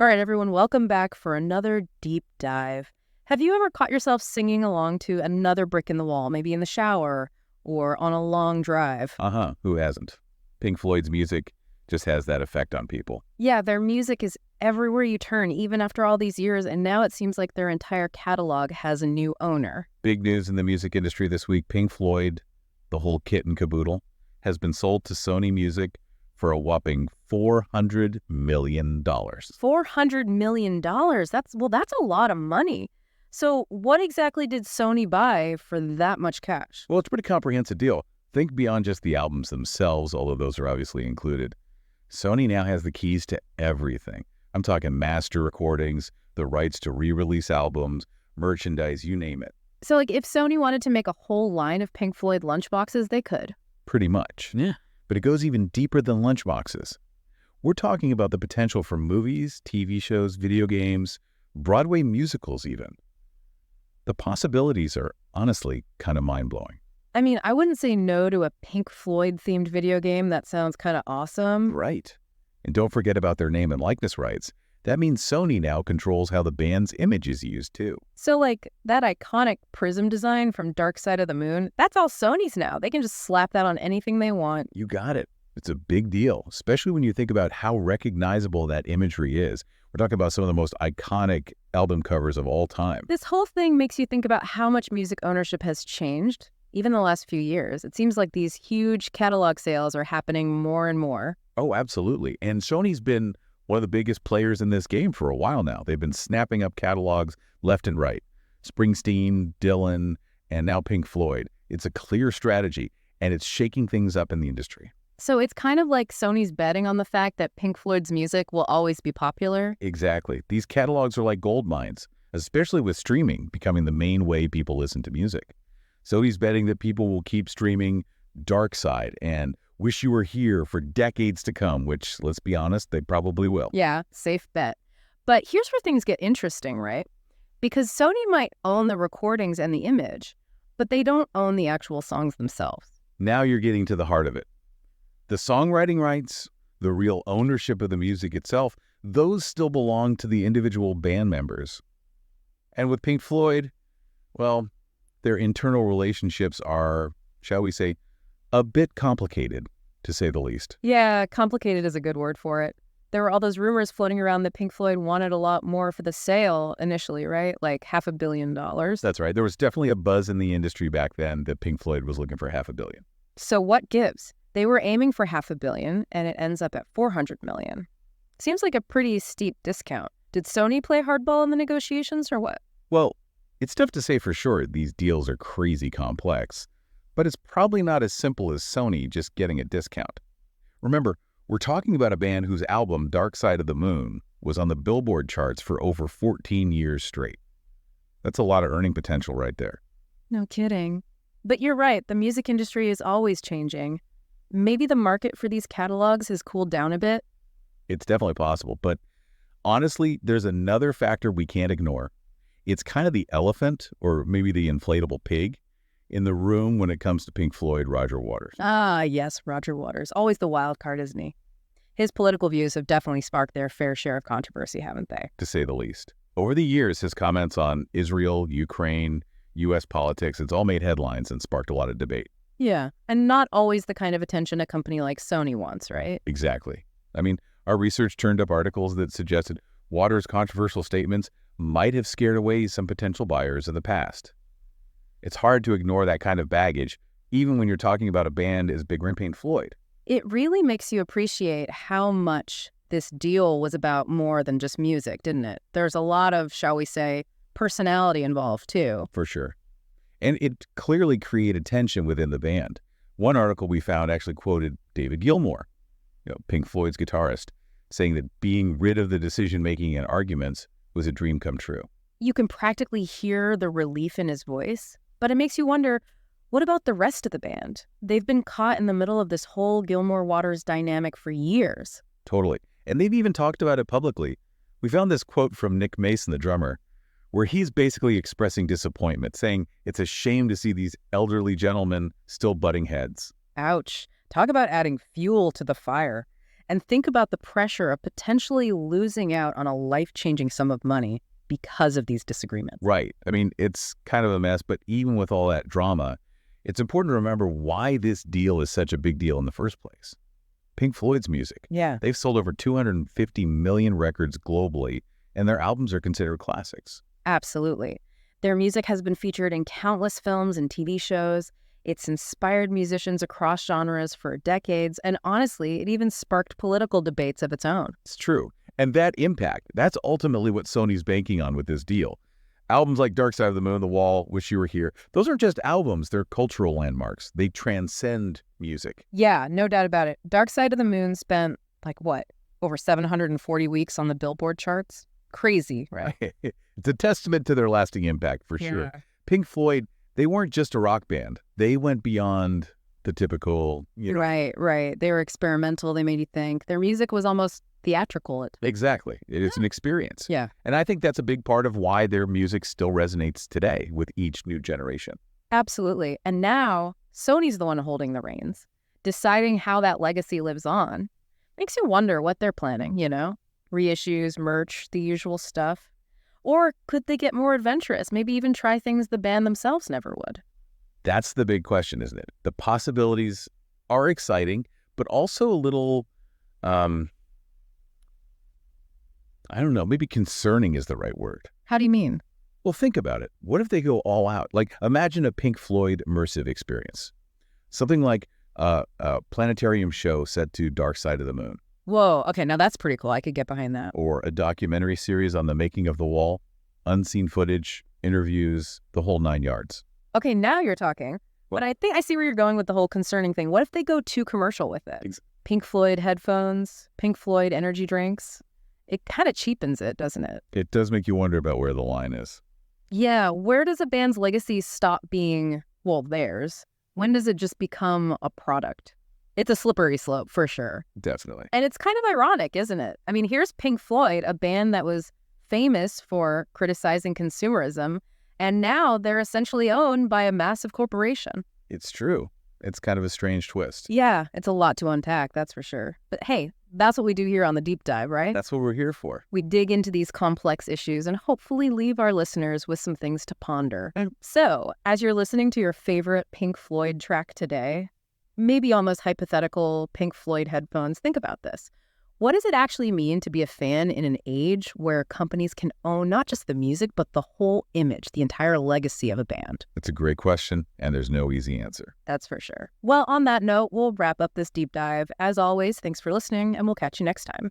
All right, everyone, welcome back for another deep dive. Have you ever caught yourself singing along to Another Brick in the Wall, maybe in the shower or on a long drive? Who hasn't? Pink Floyd's music just has that effect on people. Yeah, their music is everywhere you turn, even after all these years, and now it seems like their entire catalog has a new owner. Big news in the music industry this week. Pink Floyd, the whole kit and caboodle, has been sold to Sony Music for a whopping $400 million. $400 million? That's a lot of money. So what exactly did Sony buy for that much cash? Well, it's a pretty comprehensive deal. Think beyond just the albums themselves, although those are obviously included. Sony now has the keys to everything. I'm talking master recordings, the rights to re-release albums, merchandise, you name it. So, if Sony wanted to make a whole line of Pink Floyd lunchboxes, they could. Pretty much. Yeah. But it goes even deeper than lunchboxes. We're talking about the potential for movies, TV shows, video games, Broadway musicals even. The possibilities are honestly kind of mind-blowing. I mean, I wouldn't say no to a Pink Floyd-themed video game. That sounds kind of awesome. Right. And don't forget about their name and likeness rights. That means Sony now controls how the band's image is used, too. So, that iconic prism design from Dark Side of the Moon, that's all Sony's now. They can just slap that on anything they want. You got it. It's a big deal, especially when you think about how recognizable that imagery is. We're talking about some of the most iconic album covers of all time. This whole thing makes you think about how much music ownership has changed, even the last few years. It seems like these huge catalog sales are happening more and more. Oh, absolutely. And Sony's been one of the biggest players in this game for a while now. They've been snapping up catalogs left and right. Springsteen, Dylan, and now Pink Floyd. It's a clear strategy, and it's shaking things up in the industry. So it's kind of like Sony's betting on the fact that Pink Floyd's music will always be popular. Exactly. These catalogs are like gold mines, especially with streaming becoming the main way people listen to music. Sony's betting that people will keep streaming Dark Side and Wish You Were Here for decades to come, which, let's be honest, they probably will. Yeah, safe bet. But here's where things get interesting, right? Because Sony might own the recordings and the image, but they don't own the actual songs themselves. Now you're getting to the heart of it. The songwriting rights, the real ownership of the music itself, those still belong to the individual band members. And with Pink Floyd, well, their internal relationships are, shall we say, a bit complicated, to say the least. Yeah, complicated is a good word for it. There were all those rumors floating around that Pink Floyd wanted a lot more for the sale initially, right? Like $500 million. That's right. There was definitely a buzz in the industry back then that Pink Floyd was looking for $500 million. So what gives? They were aiming for $500 million, and it ends up at $400 million. Seems like a pretty steep discount. Did Sony play hardball in the negotiations, or what? Well, it's tough to say for sure. These deals are crazy complex. But it's probably not as simple as Sony just getting a discount. Remember, we're talking about a band whose album, Dark Side of the Moon, was on the Billboard charts for over 14 years straight. That's a lot of earning potential right there. No kidding. But you're right, the music industry is always changing. Maybe the market for these catalogs has cooled down a bit? It's definitely possible, but honestly, there's another factor we can't ignore. It's kind of the elephant, or maybe the inflatable pig, in the room when it comes to Pink Floyd, Roger Waters. Ah, yes, Roger Waters. Always the wild card, isn't he? His political views have definitely sparked their fair share of controversy, haven't they? To say the least. Over the years, his comments on Israel, Ukraine, U.S. politics, it's all made headlines and sparked a lot of debate. Yeah, and not always the kind of attention a company like Sony wants, right? Exactly. I mean, our research turned up articles that suggested Waters' controversial statements might have scared away some potential buyers in the past. It's hard to ignore that kind of baggage, even when you're talking about a band as big as Pink Floyd. It really makes you appreciate how much this deal was about more than just music, didn't it? There's a lot of, shall we say, personality involved, too. For sure. And it clearly created tension within the band. One article we found actually quoted David Gilmour, Pink Floyd's guitarist, saying that being rid of the decision-making and arguments was a dream come true. You can practically hear the relief in his voice. But it makes you wonder, what about the rest of the band? They've been caught in the middle of this whole Gilmour-Waters dynamic for years. Totally. And they've even talked about it publicly. We found this quote from Nick Mason, the drummer, where he's basically expressing disappointment, saying it's a shame to see these elderly gentlemen still butting heads. Ouch. Talk about adding fuel to the fire. And think about the pressure of potentially losing out on a life-changing sum of money because of these disagreements. Right. I mean, it's kind of a mess, but even with all that drama, it's important to remember why this deal is such a big deal in the first place. Pink Floyd's music. Yeah. They've sold over 250 million records globally, and their albums are considered classics. Absolutely. Their music has been featured in countless films and TV shows. It's inspired musicians across genres for decades, and honestly, it even sparked political debates of its own. It's true. And that impact, that's ultimately what Sony's banking on with this deal. Albums like Dark Side of the Moon, The Wall, Wish You Were Here, those aren't just albums, they're cultural landmarks. They transcend music. Yeah, no doubt about it. Dark Side of the Moon spent, over 740 weeks on the Billboard charts? Crazy, right? It's a testament to their lasting impact, for sure. Pink Floyd, they weren't just a rock band. They went beyond the typical, Right. They were experimental. They made you think. Their music was almost theatrical. Exactly. It's an experience. Yeah. And I think that's a big part of why their music still resonates today with each new generation. Absolutely. And now Sony's the one holding the reins, deciding how that legacy lives on. Makes you wonder what they're planning, Reissues, merch, the usual stuff. Or could they get more adventurous, maybe even try things the band themselves never would? That's the big question, isn't it? The possibilities are exciting, but also a little, I don't know, maybe concerning is the right word. How do you mean? Well, think about it. What if they go all out? Imagine a Pink Floyd immersive experience. Something like a planetarium show set to Dark Side of the Moon. Whoa, okay, now that's pretty cool. I could get behind that. Or a documentary series on the making of The Wall, unseen footage, interviews, the whole 9 yards. Okay, now you're talking. But I think I see where you're going with the whole concerning thing. What if they go too commercial with it? Pink Floyd headphones, Pink Floyd energy drinks. It kind of cheapens it, doesn't it? It does make you wonder about where the line is. Yeah, where does a band's legacy stop being, theirs? When does it just become a product? It's a slippery slope, for sure. Definitely. And it's kind of ironic, isn't it? I mean, here's Pink Floyd, a band that was famous for criticizing consumerism, and now they're essentially owned by a massive corporation. It's true. It's kind of a strange twist. Yeah, it's a lot to unpack, that's for sure. But hey, that's what we do here on The Deep Dive, right? That's what we're here for. We dig into these complex issues and hopefully leave our listeners with some things to ponder. So, as you're listening to your favorite Pink Floyd track today, maybe on those hypothetical Pink Floyd headphones, think about this. What does it actually mean to be a fan in an age where companies can own not just the music, but the whole image, the entire legacy of a band? It's a great question, and there's no easy answer. That's for sure. Well, on that note, we'll wrap up this deep dive. As always, thanks for listening, and we'll catch you next time.